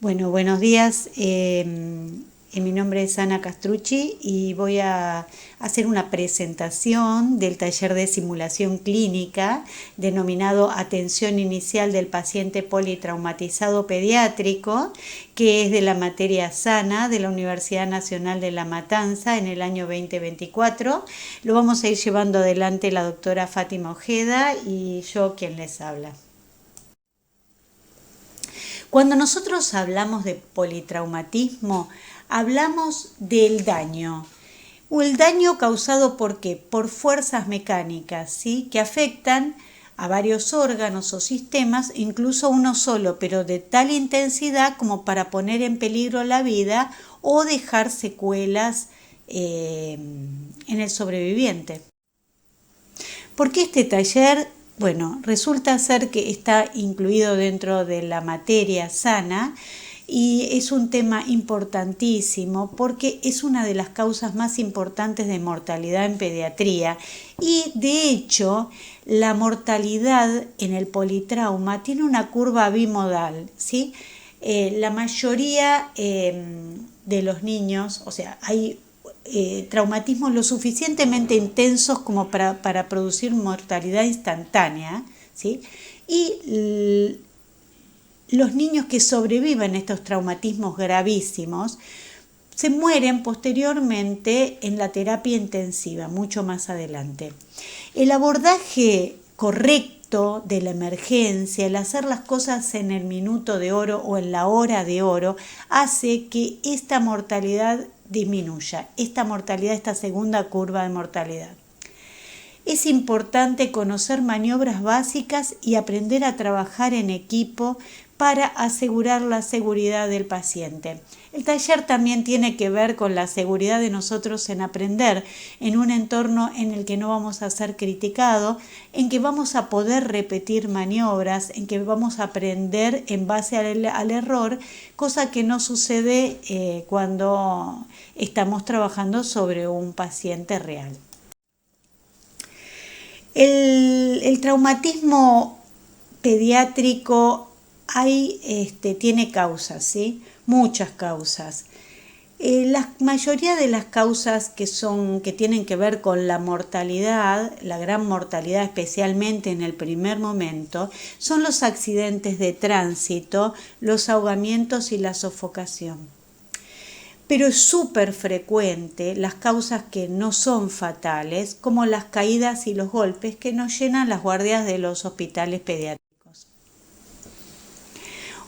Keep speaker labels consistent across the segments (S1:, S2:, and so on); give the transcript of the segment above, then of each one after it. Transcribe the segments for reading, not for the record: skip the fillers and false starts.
S1: Bueno, buenos días. Mi nombre es Ana Castrucci y voy a hacer una presentación del taller de simulación clínica denominado Atención Inicial del Paciente Politraumatizado Pediátrico, que es de la materia SANA de la Universidad Nacional de La Matanza en el año 2024. Lo vamos a ir llevando adelante la doctora Fátima Ojeda y yo quien les habla. Cuando nosotros hablamos de politraumatismo, hablamos del daño, o el daño causado ¿por qué? Por fuerzas mecánicas, ¿sí? Que afectan a varios órganos o sistemas, incluso uno solo, pero de tal intensidad como para poner en peligro la vida o dejar secuelas en el sobreviviente. ¿Por qué este taller? Bueno, resulta ser que está incluido dentro de la materia SANA y es un tema importantísimo porque es una de las causas más importantes de mortalidad en pediatría y de hecho la mortalidad en el politrauma tiene una curva bimodal, ¿sí? La mayoría de los niños, o sea, hay traumatismos lo suficientemente intensos como para producir mortalidad instantánea, ¿sí? Y los niños que sobreviven a estos traumatismos gravísimos se mueren posteriormente en la terapia intensiva, mucho más adelante. El abordaje correcto de la emergencia, el hacer las cosas en el minuto de oro o en la hora de oro, hace que esta mortalidad disminuya, esta segunda curva de mortalidad. Es importante conocer maniobras básicas y aprender a trabajar en equipo para asegurar la seguridad del paciente. El taller también tiene que ver con la seguridad de nosotros en aprender en un entorno en el que no vamos a ser criticados, en que vamos a poder repetir maniobras, en que vamos a aprender en base al error, cosa que no sucede cuando estamos trabajando sobre un paciente real. El traumatismo pediátrico tiene causas, ¿sí? Muchas causas. La mayoría de las causas que tienen que ver con la mortalidad, la gran mortalidad especialmente en el primer momento, son los accidentes de tránsito, los ahogamientos y la sofocación. Pero es súper frecuente las causas que no son fatales, como las caídas y los golpes que nos llenan las guardias de los hospitales pediátricos.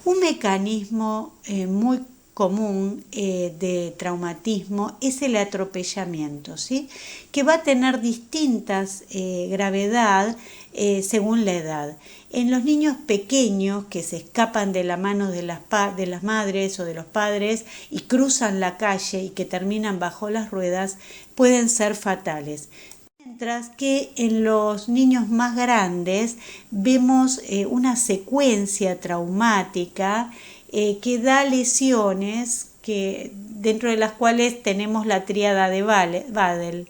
S1: Un mecanismo muy común de traumatismo es el atropellamiento, ¿sí? Que va a tener distintas gravedad según la edad. En los niños pequeños que se escapan de la mano de las madres o de los padres y cruzan la calle y que terminan bajo las ruedas, pueden ser fatales. Mientras que en los niños más grandes vemos una secuencia traumática que da lesiones dentro de las cuales tenemos la tríada de Badel.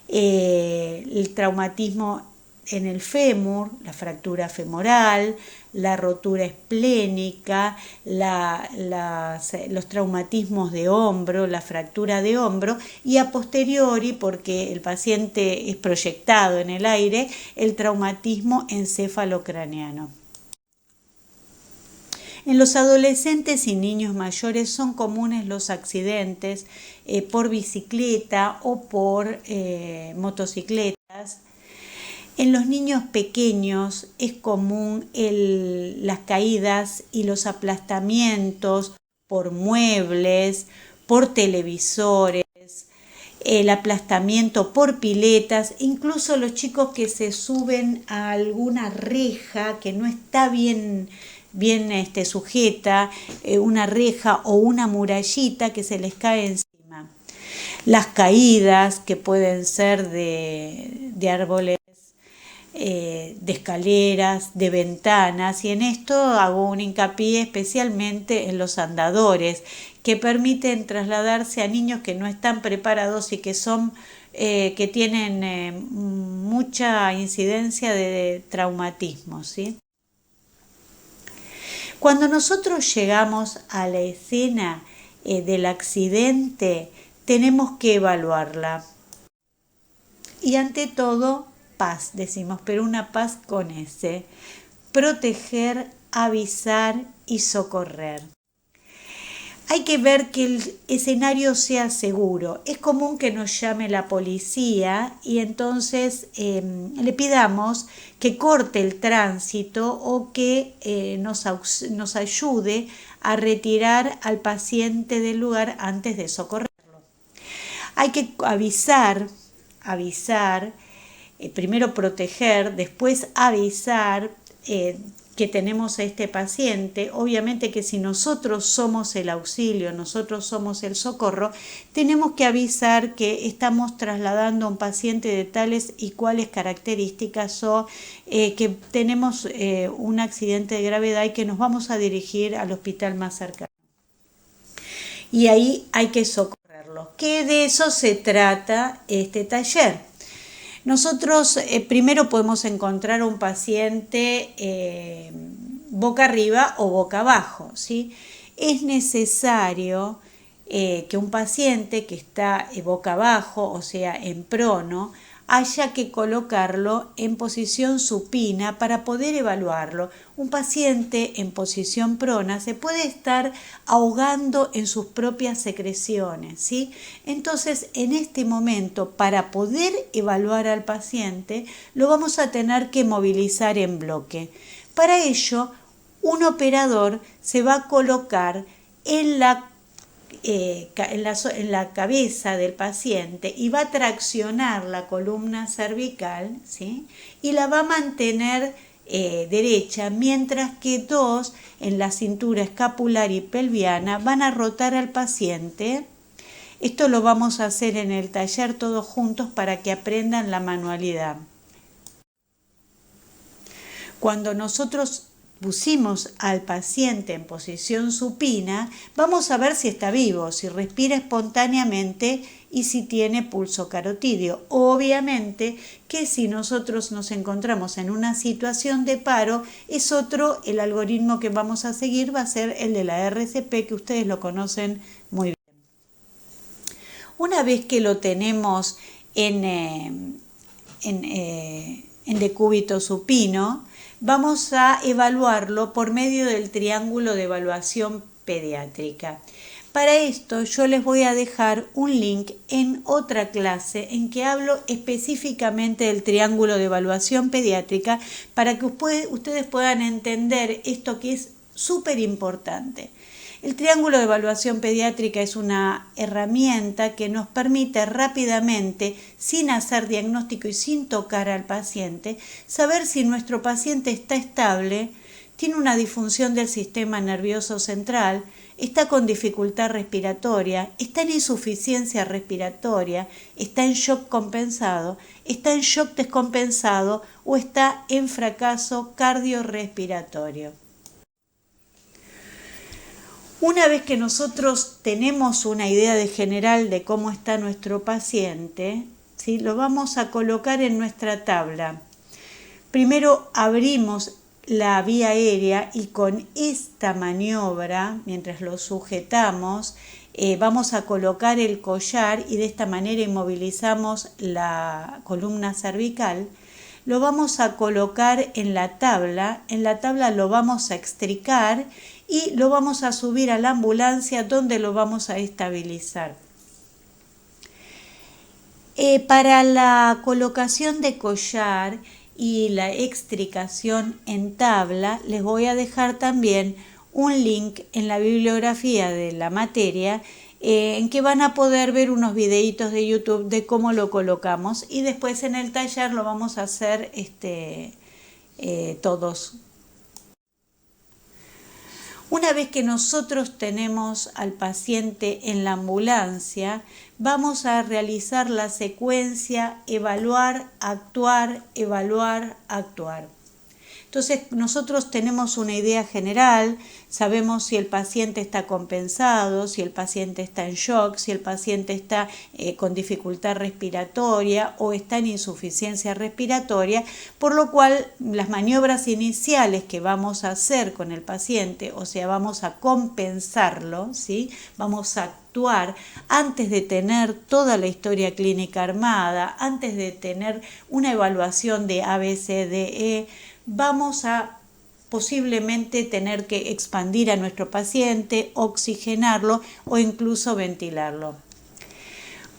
S1: El traumatismo en el fémur, la fractura femoral, la rotura esplénica, los traumatismos de hombro, la fractura de hombro y a posteriori, porque el paciente es proyectado en el aire, el traumatismo encefalocraneano. En los adolescentes y niños mayores son comunes los accidentes por bicicleta o por motocicletas. En los niños pequeños es común las caídas y los aplastamientos por muebles, por televisores, el aplastamiento por piletas, incluso los chicos que se suben a alguna reja que no está bien sujeta, una reja o una murallita que se les cae encima. Las caídas que pueden ser de árboles, de escaleras, de ventanas, y en esto hago un hincapié especialmente en los andadores que permiten trasladarse a niños que no están preparados y que tienen mucha incidencia de traumatismo, ¿sí? Cuando nosotros llegamos a la escena del accidente, tenemos que evaluarla. Y ante todo, paz, decimos, pero una paz con S. Proteger, avisar y socorrer. Hay que ver que el escenario sea seguro. Es común que nos llame la policía y entonces le pidamos que corte el tránsito o que nos ayude a retirar al paciente del lugar antes de socorrerlo. Hay que avisar, primero proteger, después avisar que tenemos a este paciente. Obviamente que si nosotros somos el auxilio, nosotros somos el socorro, tenemos que avisar que estamos trasladando a un paciente de tales y cuales características o que tenemos un accidente de gravedad y que nos vamos a dirigir al hospital más cercano. Y ahí hay que socorrerlo. Que de eso se trata este taller. Nosotros primero podemos encontrar un paciente boca arriba o boca abajo, ¿sí? Es necesario que un paciente que está boca abajo, o sea, en prono, haya que colocarlo en posición supina para poder evaluarlo. Un paciente en posición prona se puede estar ahogando en sus propias secreciones, ¿sí? Entonces, en este momento, para poder evaluar al paciente, lo vamos a tener que movilizar en bloque. Para ello, un operador se va a colocar en la cabeza del paciente y va a traccionar la columna cervical, ¿sí? Y la va a mantener derecha, mientras que dos en la cintura escapular y pelviana van a rotar al paciente. Esto lo vamos a hacer en el taller todos juntos para que aprendan la manualidad. Cuando nosotros pusimos al paciente en posición supina, vamos a ver si está vivo, si respira espontáneamente y si tiene pulso carotídeo. Obviamente que si nosotros nos encontramos en una situación de paro, el algoritmo que vamos a seguir va a ser el de la RCP, que ustedes lo conocen muy bien. Una vez que lo tenemos en decúbito supino, vamos a evaluarlo por medio del triángulo de evaluación pediátrica. Para esto yo les voy a dejar un link en otra clase en que hablo específicamente del triángulo de evaluación pediátrica para que ustedes puedan entender esto que es súper importante. El triángulo de evaluación pediátrica es una herramienta que nos permite rápidamente, sin hacer diagnóstico y sin tocar al paciente, saber si nuestro paciente está estable, tiene una disfunción del sistema nervioso central, está con dificultad respiratoria, está en insuficiencia respiratoria, está en shock compensado, está en shock descompensado o está en fracaso cardiorrespiratorio. Una vez que nosotros tenemos una idea general de cómo está nuestro paciente, ¿sí? Lo vamos a colocar en nuestra tabla. Primero abrimos la vía aérea y con esta maniobra, mientras lo sujetamos, vamos a colocar el collar y de esta manera inmovilizamos la columna cervical. Lo vamos a colocar en la tabla lo vamos a extricar y lo vamos a subir a la ambulancia donde lo vamos a estabilizar. Para la colocación de collar y la extricación en tabla, les voy a dejar también un link en la bibliografía de la materia en que van a poder ver unos videitos de YouTube de cómo lo colocamos y después en el taller lo vamos a hacer todos. Una vez que nosotros tenemos al paciente en la ambulancia, vamos a realizar la secuencia evaluar, actuar, evaluar, actuar. Entonces nosotros tenemos una idea general, sabemos si el paciente está compensado, si el paciente está en shock, si el paciente está con dificultad respiratoria o está en insuficiencia respiratoria, por lo cual las maniobras iniciales que vamos a hacer con el paciente, o sea, vamos a compensarlo, ¿sí? Vamos a actuar antes de tener toda la historia clínica armada, antes de tener una evaluación de ABCDE, vamos a posiblemente tener que expandir a nuestro paciente, oxigenarlo o incluso ventilarlo.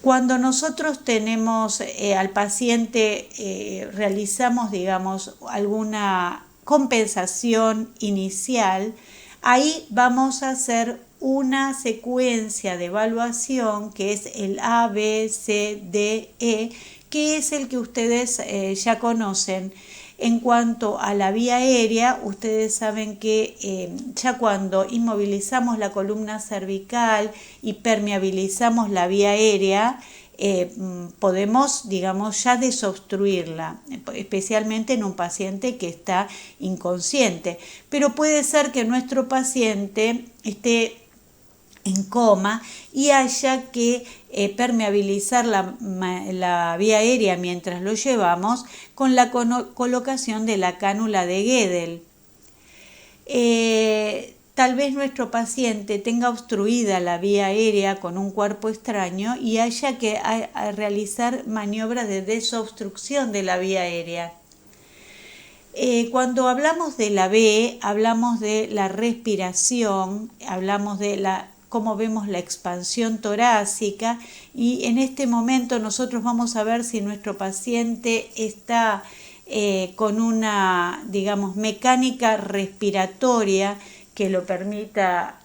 S1: Cuando nosotros tenemos al paciente, realizamos, digamos, alguna compensación inicial, ahí vamos a hacer una secuencia de evaluación que es el ABCDE, que es el que ustedes ya conocen. En cuanto a la vía aérea, ustedes saben que ya cuando inmovilizamos la columna cervical y permeabilizamos la vía aérea, podemos, digamos, ya desobstruirla, especialmente en un paciente que está inconsciente. Pero puede ser que nuestro paciente esté en coma y haya que permeabilizar la vía aérea mientras lo llevamos con la colocación de la cánula de Guedel. Tal vez nuestro paciente tenga obstruida la vía aérea con un cuerpo extraño y haya que realizar maniobras de desobstrucción de la vía aérea. Cuando hablamos de la B, hablamos de la respiración, hablamos de cómo vemos la expansión torácica, y en este momento nosotros vamos a ver si nuestro paciente está con una, digamos, mecánica respiratoria que le permita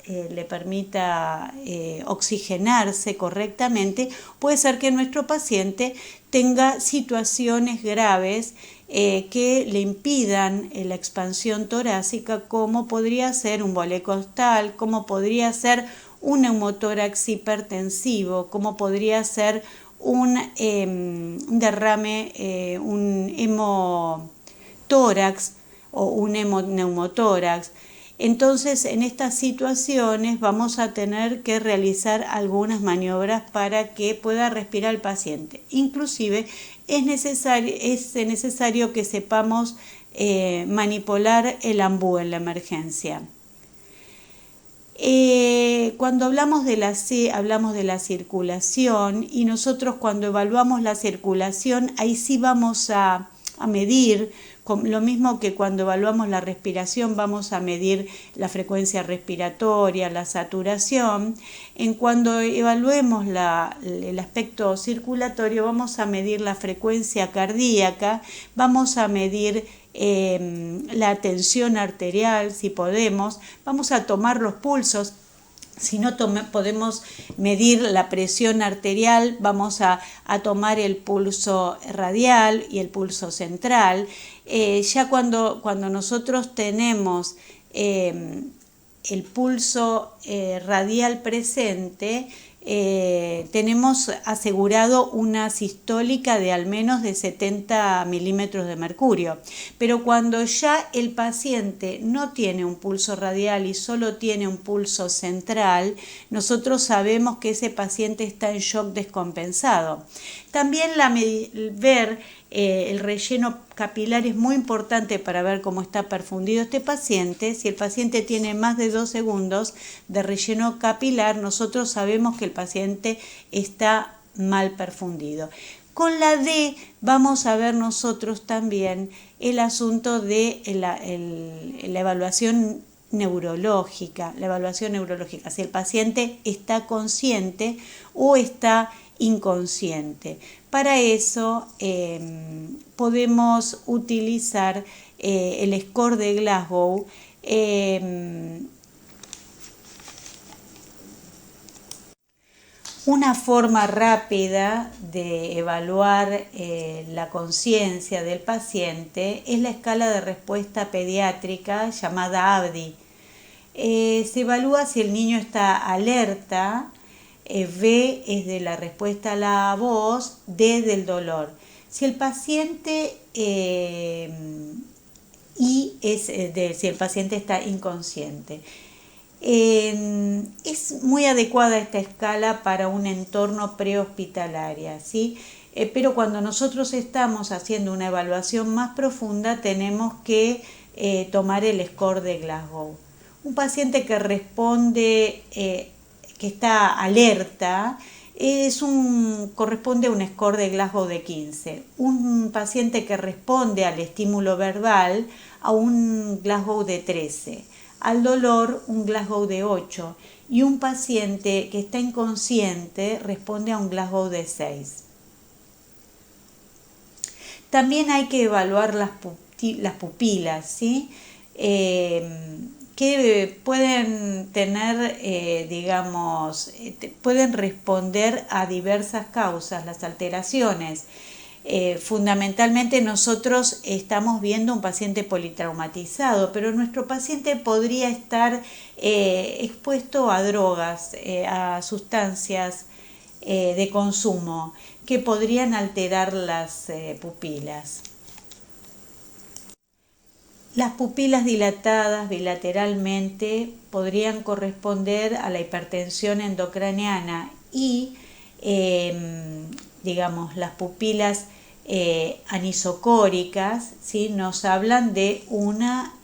S1: oxigenarse correctamente. Puede ser que nuestro paciente tenga situaciones graves que le impidan la expansión torácica, como podría ser un bolé costal, como podría ser un neumotórax hipertensivo, como podría ser un derrame, un hemotórax o un hemoneumotórax. Entonces, en estas situaciones vamos a tener que realizar algunas maniobras para que pueda respirar el paciente. Inclusive es necesario que sepamos manipular el ambú en la emergencia. Cuando hablamos de la C, hablamos de la circulación, y nosotros cuando evaluamos la circulación, ahí sí vamos a medir, lo mismo que cuando evaluamos la respiración, vamos a medir la frecuencia respiratoria, la saturación. Cuando evaluemos el aspecto circulatorio, vamos a medir la frecuencia cardíaca, vamos a medir la tensión arterial, si podemos, vamos a tomar los pulsos. Si no podemos medir la presión arterial, vamos a tomar el pulso radial y el pulso central. Ya cuando nosotros tenemos el pulso radial presente, tenemos asegurado una sistólica de al menos de 70 milímetros de mercurio. Pero cuando ya el paciente no tiene un pulso radial y solo tiene un pulso central, nosotros sabemos que ese paciente está en shock descompensado. También ver el relleno capilar es muy importante para ver cómo está perfundido este paciente. Si el paciente tiene más de 2 segundos de relleno capilar, nosotros sabemos que el paciente está mal perfundido. Con la D vamos a ver nosotros también el asunto de la evaluación neurológica. Si el paciente está consciente o está inconsciente. Para eso podemos utilizar el score de Glasgow. Una forma rápida de evaluar la conciencia del paciente es la escala de respuesta pediátrica llamada ABDI. Se evalúa si el niño está alerta, B es de la respuesta a la voz, D del dolor. Si el paciente y es si el paciente está inconsciente. Es muy adecuada esta escala para un entorno prehospitalaria, ¿sí? Pero cuando nosotros estamos haciendo una evaluación más profunda tenemos que tomar el score de Glasgow. Un paciente que responde, que está alerta, corresponde a un score de Glasgow de 15. Un paciente que responde al estímulo verbal a un Glasgow de 13. Al dolor un Glasgow de 8 y un paciente que está inconsciente responde a un Glasgow de 6. También hay que evaluar las pupilas, ¿sí? Que pueden tener, pueden responder a diversas causas, las alteraciones. Fundamentalmente nosotros estamos viendo un paciente politraumatizado, pero nuestro paciente podría estar expuesto a drogas, a sustancias de consumo que podrían alterar las pupilas. Las pupilas dilatadas bilateralmente podrían corresponder a la hipertensión endocraniana y las pupilas anisocóricas, ¿sí? Nos hablan de una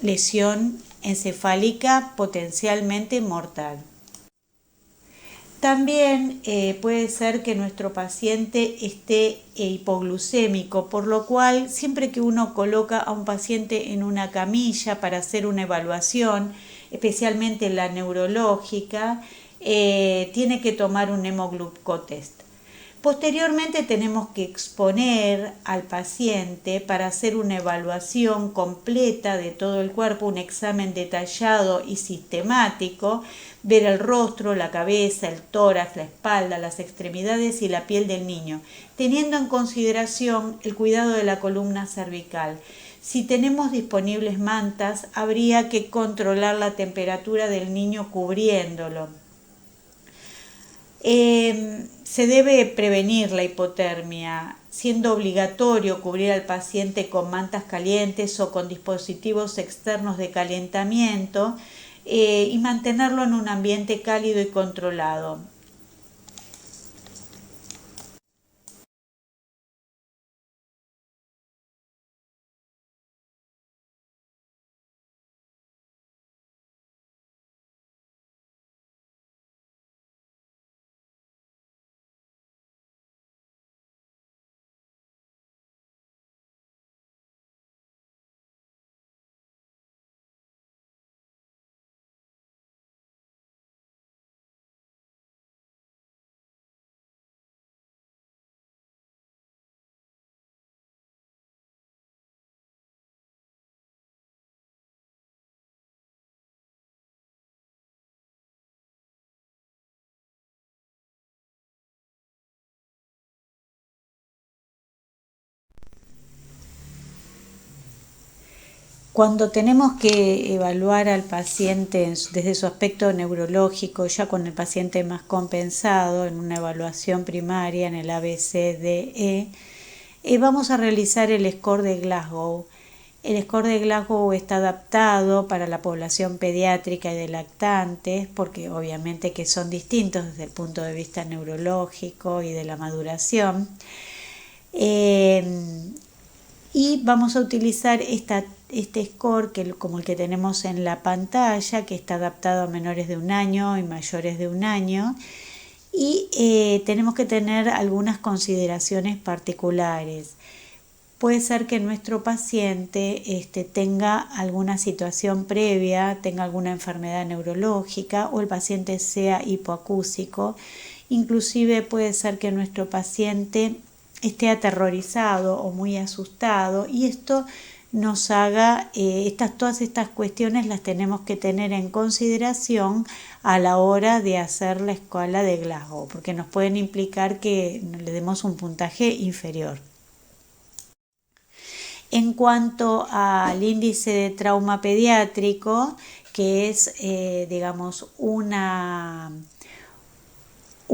S1: lesión encefálica potencialmente mortal. También puede ser que nuestro paciente esté hipoglucémico, por lo cual siempre que uno coloca a un paciente en una camilla para hacer una evaluación, especialmente la neurológica, tiene que tomar un hemoglucotest. Posteriormente tenemos que exponer al paciente para hacer una evaluación completa de todo el cuerpo, un examen detallado y sistemático, ver el rostro, la cabeza, el tórax, la espalda, las extremidades y la piel del niño, teniendo en consideración el cuidado de la columna cervical. Si tenemos disponibles mantas, habría que controlar la temperatura del niño cubriéndolo. Se debe prevenir la hipotermia, siendo obligatorio cubrir al paciente con mantas calientes o con dispositivos externos de calentamiento y mantenerlo en un ambiente cálido y controlado. Cuando tenemos que evaluar al paciente desde su aspecto neurológico, ya con el paciente más compensado, en una evaluación primaria en el ABCDE, vamos a realizar el score de Glasgow. El score de Glasgow está adaptado para la población pediátrica y de lactantes, porque obviamente que son distintos desde el punto de vista neurológico y de la maduración. Y vamos a utilizar este score como el que tenemos en la pantalla, que está adaptado a menores de 1 año y mayores de 1 año. Y tenemos que tener algunas consideraciones particulares. Puede ser que nuestro paciente tenga alguna situación previa, tenga alguna enfermedad neurológica o el paciente sea hipoacúsico. Inclusive puede ser que nuestro paciente esté aterrorizado o muy asustado y esto nos haga, todas estas cuestiones las tenemos que tener en consideración a la hora de hacer la escala de Glasgow, porque nos pueden implicar que le demos un puntaje inferior. En cuanto al índice de trauma pediátrico, que es,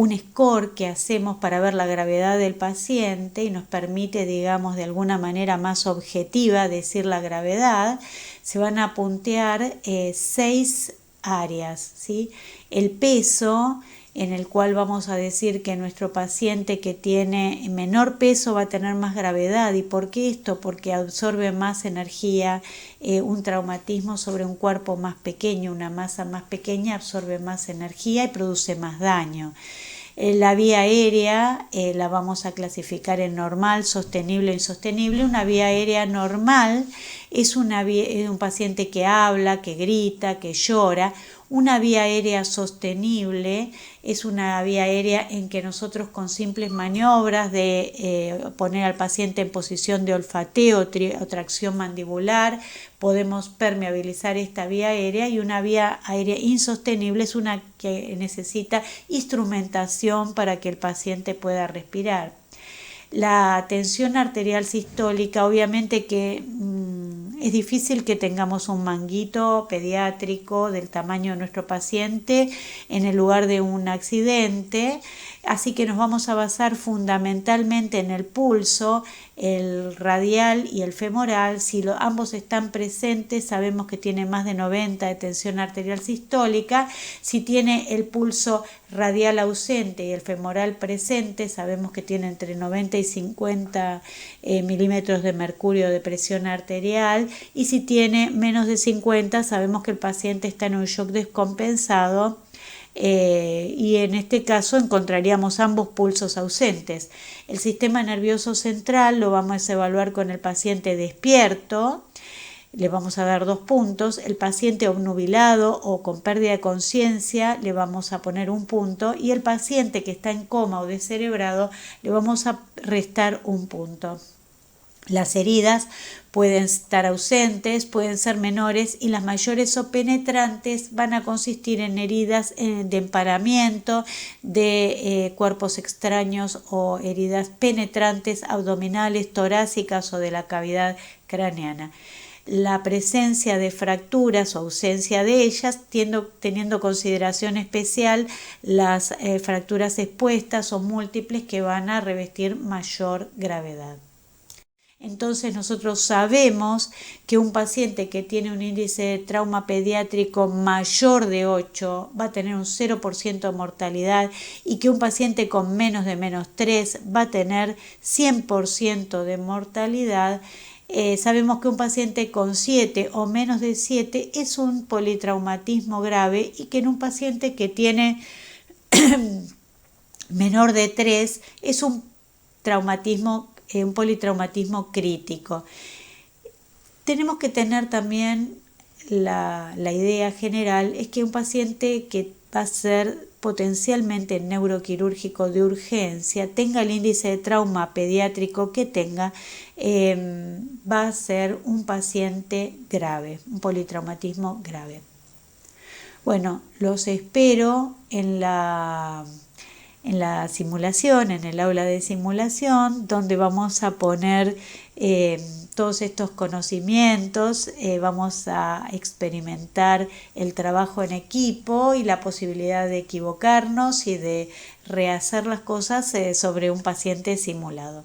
S1: un score que hacemos para ver la gravedad del paciente y nos permite, digamos, de alguna manera más objetiva decir la gravedad. Se van a puntear 6 áreas, ¿sí? El peso, en el cual vamos a decir que nuestro paciente que tiene menor peso va a tener más gravedad. ¿Y por qué esto? Porque absorbe más energía. Un traumatismo sobre un cuerpo más pequeño, una masa más pequeña, absorbe más energía y produce más daño. La vía aérea la vamos a clasificar en normal, sostenible e insostenible. Una vía aérea normal es un paciente que habla, que grita, que llora. Una vía aérea sostenible es una vía aérea en que nosotros con simples maniobras de poner al paciente en posición de olfateo o tracción mandibular podemos permeabilizar esta vía aérea, y una vía aérea insostenible es una que necesita instrumentación para que el paciente pueda respirar. La tensión arterial sistólica, obviamente que es difícil que tengamos un manguito pediátrico del tamaño de nuestro paciente en el lugar de un accidente, así que nos vamos a basar fundamentalmente en el pulso, el radial y el femoral. Si ambos están presentes, sabemos que tiene más de 90 de tensión arterial sistólica. Si tiene el pulso radial ausente y el femoral presente, sabemos que tiene entre 90 y 50 milímetros de mercurio de presión arterial, y si tiene menos de 50, sabemos que el paciente está en un shock descompensado. Y en este caso encontraríamos ambos pulsos ausentes. El sistema nervioso central lo vamos a evaluar con el paciente despierto, le vamos a dar 2 puntos. El paciente obnubilado o con pérdida de conciencia le vamos a poner 1 punto, y el paciente que está en coma o descerebrado le vamos a restar 1 punto. Las heridas pueden estar ausentes, pueden ser menores, y las mayores o penetrantes van a consistir en heridas de emparamiento, de cuerpos extraños, o heridas penetrantes abdominales, torácicas o de la cavidad craneana. La presencia de fracturas o ausencia de ellas, teniendo consideración especial las fracturas expuestas o múltiples, que van a revestir mayor gravedad. Entonces nosotros sabemos que un paciente que tiene un índice de trauma pediátrico mayor de 8 va a tener un 0% de mortalidad, y que un paciente con menos de -3 va a tener 100% de mortalidad. Sabemos que un paciente con 7 o menos de 7 es un politraumatismo grave, y que en un paciente que tiene menor de 3 es un politraumatismo crítico. Tenemos que tener también la idea general, es que un paciente que va a ser potencialmente neuroquirúrgico de urgencia, tenga el índice de trauma pediátrico que tenga, va a ser un paciente grave, un politraumatismo grave. Bueno, los espero en la simulación, en el aula de simulación, donde vamos a poner todos estos conocimientos, vamos a experimentar el trabajo en equipo y la posibilidad de equivocarnos y de rehacer las cosas sobre un paciente simulado.